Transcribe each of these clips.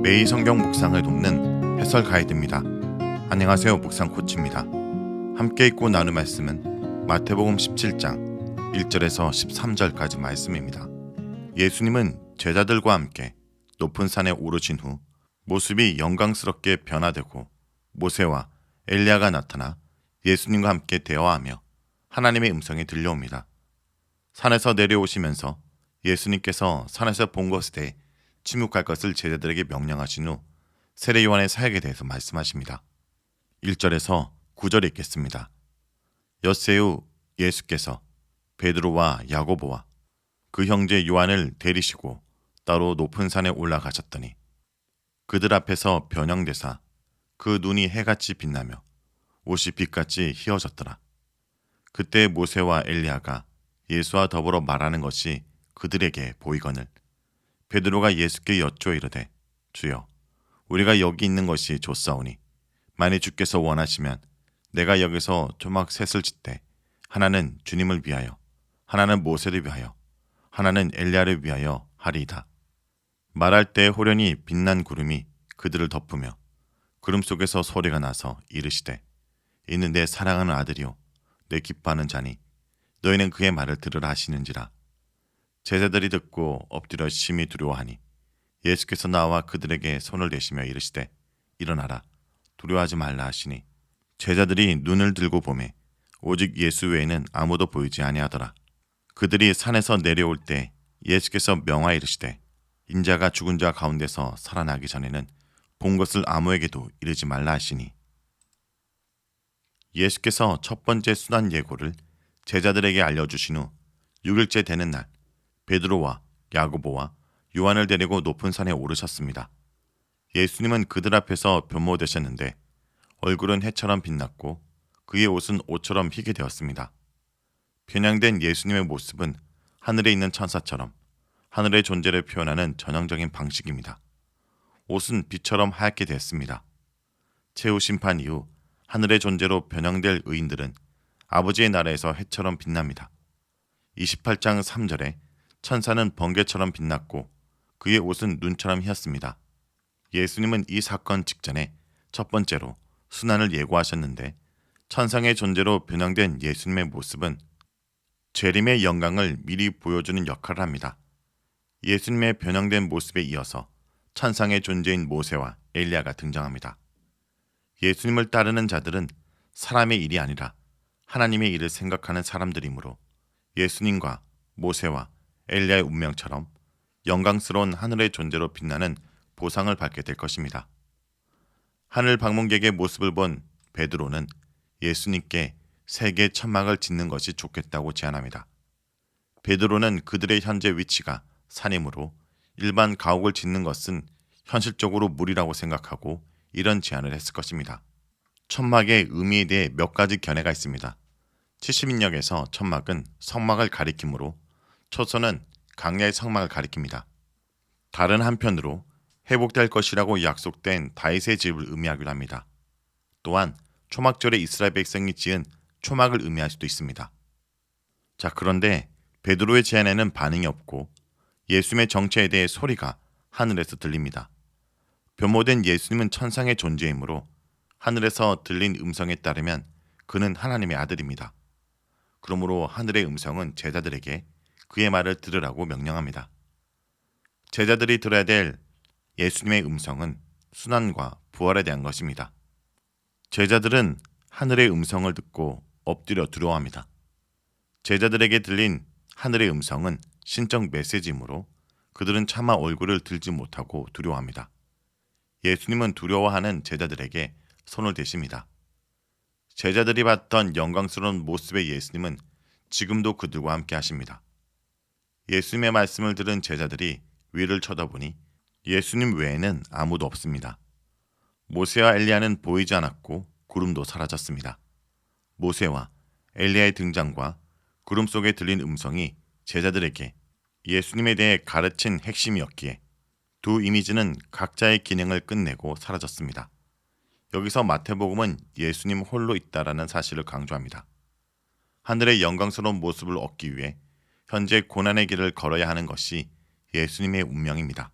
매일 성경 묵상을 돕는 해설 가이드입니다. 안녕하세요. 묵상 코치입니다. 함께 읽고 나눌 말씀은 마태복음 17장 1절에서 13절까지 말씀입니다. 예수님은 제자들과 함께 높은 산에 오르신 후 모습이 영광스럽게 변화되고 모세와 엘리야가 나타나 예수님과 함께 대화하며 하나님의 음성이 들려옵니다. 산에서 내려오시면서 예수님께서 산에서 본 것에 대해 침묵할 것을 제자들에게 명령하신 후 세례 요한의 사역에 대해서 말씀하십니다. 1절에서 9절 읽겠습니다. 엿새 후 예수께서 베드로와 야고보와 그 형제 요한을 데리시고 따로 높은 산에 올라가셨더니 그들 앞에서 변형되사 그 눈이 해같이 빛나며 옷이 빛같이 휘어졌더라. 그때 모세와 엘리야가 예수와 더불어 말하는 것이 그들에게 보이거늘 베드로가 예수께 여쭈어 이르되 주여 우리가 여기 있는 것이 좋사오니 만일 주께서 원하시면 내가 여기서 조막 셋을 짓되 하나는 주님을 위하여 하나는 모세를 위하여 하나는 엘리야를 위하여 하리이다. 말할 때 호련히 빛난 구름이 그들을 덮으며 구름 속에서 소리가 나서 이르시되 이는 내 사랑하는 아들이요 내 기뻐하는 자니 너희는 그의 말을 들으라 하시는지라. 제자들이 듣고 엎드려 심히 두려워하니 예수께서 나와 그들에게 손을 대시며 이르시되 일어나라 두려워하지 말라 하시니 제자들이 눈을 들고 보매 오직 예수 외에는 아무도 보이지 아니하더라. 그들이 산에서 내려올 때 예수께서 명하여 이르시되 인자가 죽은 자 가운데서 살아나기 전에는 본 것을 아무에게도 이르지 말라 하시니 예수께서 첫 번째 순환 예고를 제자들에게 알려주신 후 6일째 되는 날 베드로와 야고보와 요한을 데리고 높은 산에 오르셨습니다. 예수님은 그들 앞에서 변모되셨는데 얼굴은 해처럼 빛났고 그의 옷은 옷처럼 희게 되었습니다. 변형된 예수님의 모습은 하늘에 있는 천사처럼 하늘의 존재를 표현하는 전형적인 방식입니다. 옷은 빛처럼 하얗게 됐습니다. 최후 심판 이후 하늘의 존재로 변형될 의인들은 아버지의 나라에서 해처럼 빛납니다. 28장 3절에 천사는 번개처럼 빛났고 그의 옷은 눈처럼 휘었습니다. 예수님은 이 사건 직전에 첫 번째로 순환을 예고하셨는데 천상의 존재로 변형된 예수님의 모습은 재림의 영광을 미리 보여주는 역할을 합니다. 예수님의 변형된 모습에 이어서 천상의 존재인 모세와 엘리야가 등장합니다. 예수님을 따르는 자들은 사람의 일이 아니라 하나님의 일을 생각하는 사람들이므로 예수님과 모세와 엘리야의 운명처럼 영광스러운 하늘의 존재로 빛나는 보상을 받게 될 것입니다. 하늘 방문객의 모습을 본 베드로는 예수님께 세계 천막을 짓는 것이 좋겠다고 제안합니다. 베드로는 그들의 현재 위치가 산이므로 일반 가옥을 짓는 것은 현실적으로 무리라고 생각하고 이런 제안을 했을 것입니다. 천막의 의미에 대해 몇 가지 견해가 있습니다. 70인역에서 천막은 성막을 가리키므로 초서는 강야의 성막을 가리킵니다. 다른 한편으로 회복될 것이라고 약속된 다윗의 집을 의미하기도 합니다. 또한 초막절에 이스라엘 백성이 지은 초막을 의미할 수도 있습니다. 자, 그런데 베드로의 제안에는 반응이 없고 예수님의 정체에 대해 소리가 하늘에서 들립니다. 변모된 예수님은 천상의 존재이므로 하늘에서 들린 음성에 따르면 그는 하나님의 아들입니다. 그러므로 하늘의 음성은 제자들에게 그의 말을 들으라고 명령합니다. 제자들이 들어야 될 예수님의 음성은 순환과 부활에 대한 것입니다. 제자들은 하늘의 음성을 듣고 엎드려 두려워합니다. 제자들에게 들린 하늘의 음성은 신적 메시지이므로 그들은 차마 얼굴을 들지 못하고 두려워합니다. 예수님은 두려워하는 제자들에게 손을 대십니다. 제자들이 봤던 영광스러운 모습의 예수님은 지금도 그들과 함께 하십니다. 예수님의 말씀을 들은 제자들이 위를 쳐다보니 예수님 외에는 아무도 없습니다. 모세와 엘리야는 보이지 않았고 구름도 사라졌습니다. 모세와 엘리야의 등장과 구름 속에 들린 음성이 제자들에게 예수님에 대해 가르친 핵심이었기에 두 이미지는 각자의 기능을 끝내고 사라졌습니다. 여기서 마태복음은 예수님 홀로 있다라는 사실을 강조합니다. 하늘의 영광스러운 모습을 얻기 위해 현재 고난의 길을 걸어야 하는 것이 예수님의 운명입니다.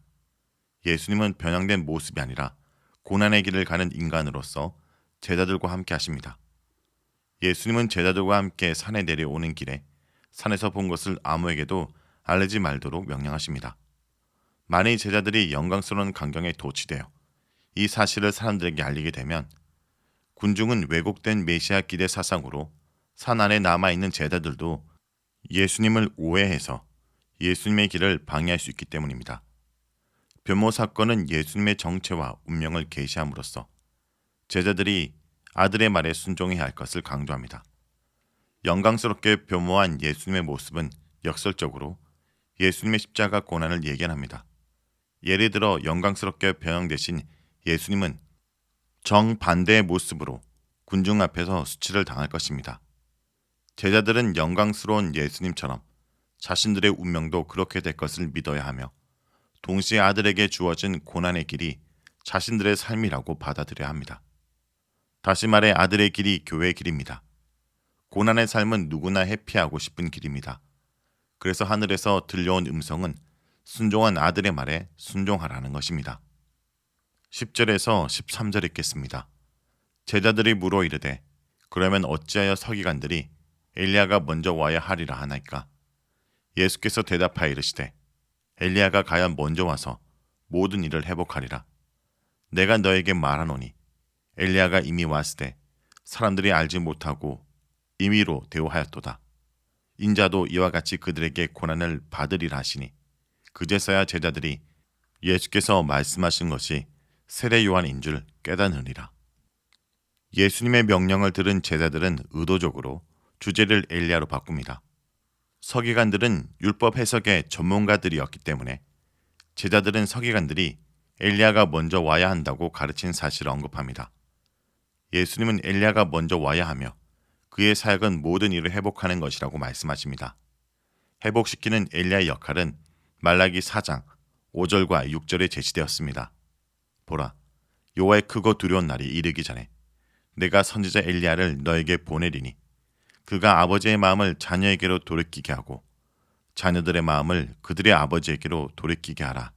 예수님은 변형된 모습이 아니라 고난의 길을 가는 인간으로서 제자들과 함께 하십니다. 예수님은 제자들과 함께 산에 내려오는 길에 산에서 본 것을 아무에게도 알리지 말도록 명령하십니다. 만일 제자들이 영광스러운 광경에 도취되어 이 사실을 사람들에게 알리게 되면 군중은 왜곡된 메시아 기대 사상으로 산 안에 남아있는 제자들도 예수님을 오해해서 예수님의 길을 방해할 수 있기 때문입니다. 변모 사건은 예수님의 정체와 운명을 계시함으로써 제자들이 아들의 말에 순종해야 할 것을 강조합니다. 영광스럽게 변모한 예수님의 모습은 역설적으로 예수님의 십자가 고난을 예견합니다. 예를 들어 영광스럽게 변형되신 예수님은 정반대의 모습으로 군중 앞에서 수치를 당할 것입니다. 제자들은 영광스러운 예수님처럼 자신들의 운명도 그렇게 될 것을 믿어야 하며 동시에 아들에게 주어진 고난의 길이 자신들의 삶이라고 받아들여야 합니다. 다시 말해 아들의 길이 교회의 길입니다. 고난의 삶은 누구나 회피하고 싶은 길입니다. 그래서 하늘에서 들려온 음성은 순종한 아들의 말에 순종하라는 것입니다. 10절에서 13절 읽겠습니다. 제자들이 물어 이르되 그러면 어찌하여 서기관들이 엘리야가 먼저 와야 하리라 하나이까? 예수께서 대답하여 이르시되 엘리야가 과연 먼저 와서 모든 일을 회복하리라. 내가 너에게 말하노니 엘리야가 이미 왔으되 사람들이 알지 못하고 임의로 대우하였도다. 인자도 이와 같이 그들에게 고난을 받으리라 하시니 그제서야 제자들이 예수께서 말씀하신 것이 세례 요한인 줄 깨닫느니라. 예수님의 명령을 들은 제자들은 의도적으로 주제를 엘리야로 바꿉니다. 서기관들은 율법 해석의 전문가들이었기 때문에 제자들은 서기관들이 엘리야가 먼저 와야 한다고 가르친 사실을 언급합니다. 예수님은 엘리야가 먼저 와야 하며 그의 사역은 모든 일을 회복하는 것이라고 말씀하십니다. 회복시키는 엘리야의 역할은 말라기 4장 5절과 6절에 제시되었습니다. 보라, 여호와의 크고 두려운 날이 이르기 전에 내가 선지자 엘리야를 너에게 보내리니 그가 아버지의 마음을 자녀에게로 돌이키게 하고 자녀들의 마음을 그들의 아버지에게로 돌이키게 하라.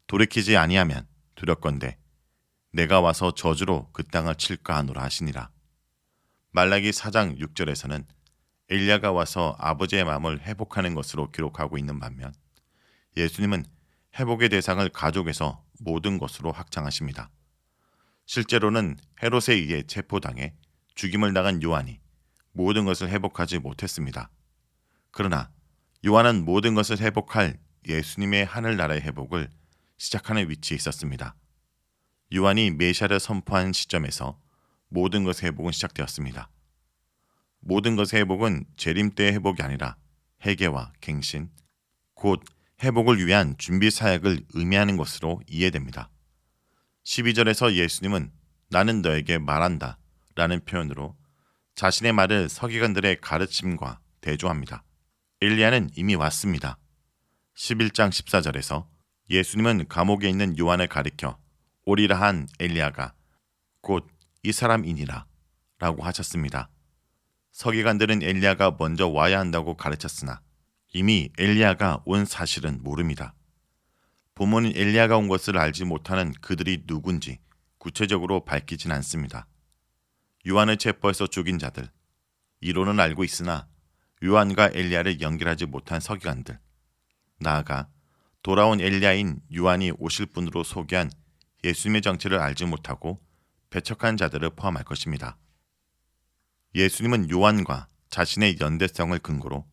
돌이키지 아니하면 두렵건대 내가 와서 저주로 그 땅을 칠까 하노라 하시니라. 말라기 4장 6절에서는 엘리야가 와서 아버지의 마음을 회복하는 것으로 기록하고 있는 반면 예수님은 회복의 대상을 가족에서 모든 것으로 확장하십니다. 실제로는 헤롯에 의해 체포당해 죽임을 당한 요한이 모든 것을 회복하지 못했습니다. 그러나 요한은 모든 것을 회복할 예수님의 하늘나라의 회복을 시작하는 위치에 있었습니다. 요한이 메시아를 선포한 시점에서 모든 것의 회복은 시작되었습니다. 모든 것의 회복은 재림 때의 회복이 아니라 회개와 갱신, 곧 회복을 위한 준비 사역을 의미하는 것으로 이해됩니다. 12절에서 예수님은 나는 너에게 말한다 라는 표현으로 자신의 말을 서기관들의 가르침과 대조합니다. 엘리야는 이미 왔습니다. 11장 14절에서 예수님은 감옥에 있는 요한을 가리켜 오리라 한 엘리야가 곧 이 사람이니라 라고 하셨습니다. 서기관들은 엘리야가 먼저 와야 한다고 가르쳤으나 이미 엘리야가 온 사실은 모릅니다. 본문은 엘리야가 온 것을 알지 못하는 그들이 누군지 구체적으로 밝히진 않습니다. 요한을 체포해서 죽인 자들, 이론은 알고 있으나 요한과 엘리야를 연결하지 못한 서기관들, 나아가 돌아온 엘리야인 요한이 오실 분으로 소개한 예수님의 정체를 알지 못하고 배척한 자들을 포함할 것입니다. 예수님은 요한과 자신의 연대성을 근거로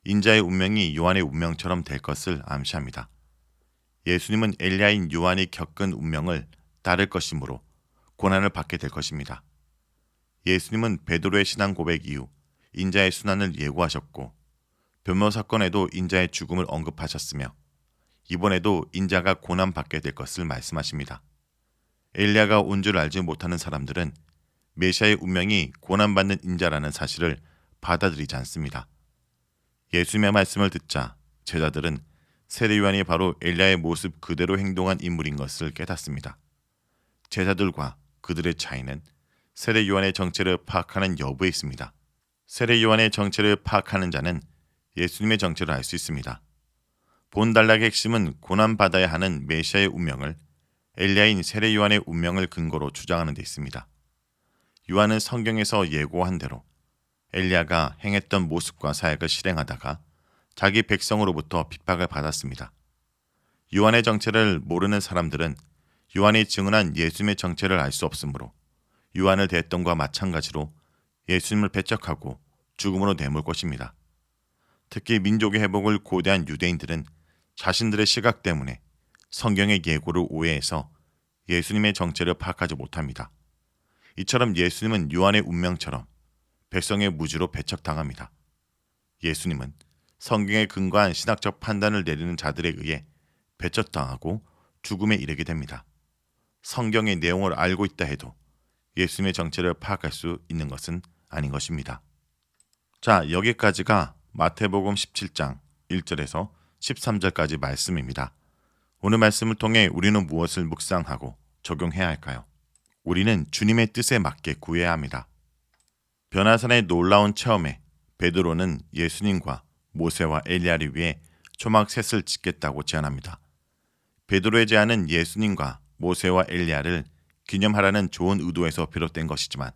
인자의 운명이 요한의 운명처럼 될 것을 암시합니다. 예수님은 엘리야인 요한이 겪은 운명을 따를 것이므로 고난을 받게 될 것입니다. 예수님은 베드로의 신앙 고백 이후 인자의 순환을 예고하셨고 변모 사건에도 인자의 죽음을 언급하셨으며 이번에도 인자가 고난받게 될 것을 말씀하십니다. 엘리야가 온 줄 알지 못하는 사람들은 메시아의 운명이 고난받는 인자라는 사실을 받아들이지 않습니다. 예수님의 말씀을 듣자 제자들은 세례 요한이 바로 엘리야의 모습 그대로 행동한 인물인 것을 깨닫습니다. 제자들과 그들의 차이는 세례 요한의 정체를 파악하는 여부에 있습니다. 세례 요한의 정체를 파악하는 자는 예수님의 정체를 알 수 있습니다. 본단락의 핵심은 고난받아야 하는 메시아의 운명을 엘리야인 세례 요한의 운명을 근거로 주장하는 데 있습니다. 요한은 성경에서 예고한 대로 엘리야가 행했던 모습과 사역을 실행하다가 자기 백성으로부터 핍박을 받았습니다. 요한의 정체를 모르는 사람들은 요한이 증언한 예수님의 정체를 알 수 없으므로 요한을 대했던 것과 마찬가지로 예수님을 배척하고 죽음으로 내몰 것입니다. 특히 민족의 회복을 고대한 유대인들은 자신들의 시각 때문에 성경의 예고를 오해해서 예수님의 정체를 파악하지 못합니다. 이처럼 예수님은 요한의 운명처럼 백성의 무지로 배척당합니다. 예수님은 성경에 근거한 신학적 판단을 내리는 자들에 의해 배척당하고 죽음에 이르게 됩니다. 성경의 내용을 알고 있다 해도 예수님의 정체를 파악할 수 있는 것은 아닌 것입니다. 자, 여기까지가 마태복음 17장 1절에서 13절까지 말씀입니다. 오늘 말씀을 통해 우리는 무엇을 묵상하고 적용해야 할까요? 우리는 주님의 뜻에 맞게 구해야 합니다. 변화산의 놀라운 체험에 베드로는 예수님과 모세와 엘리야를 위해 초막 셋을 짓겠다고 제안합니다. 베드로의 제안은 예수님과 모세와 엘리야를 기념하라는 좋은 의도에서 비롯된 것이지만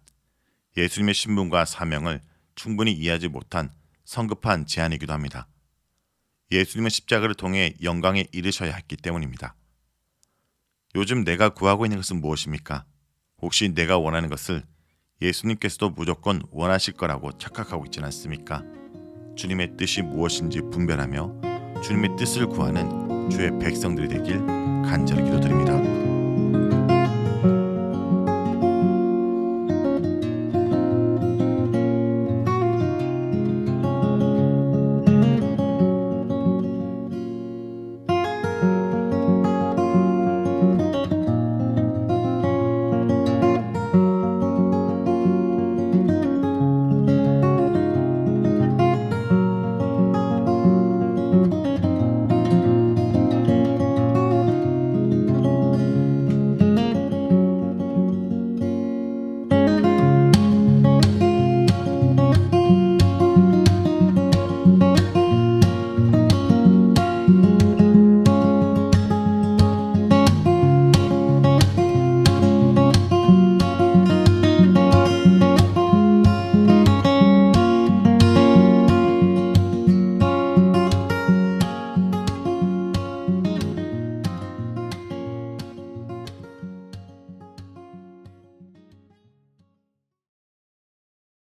예수님의 신분과 사명을 충분히 이해하지 못한 성급한 제안이기도 합니다. 예수님은 십자가를 통해 영광에 이르셔야 했기 때문입니다. 요즘 내가 구하고 있는 것은 무엇입니까? 혹시 내가 원하는 것을 예수님께서도 무조건 원하실 거라고 착각하고 있지는 않습니까? 주님의 뜻이 무엇인지 분별하며 주님의 뜻을 구하는 주의 백성들이 되길 간절히 기도드립니다.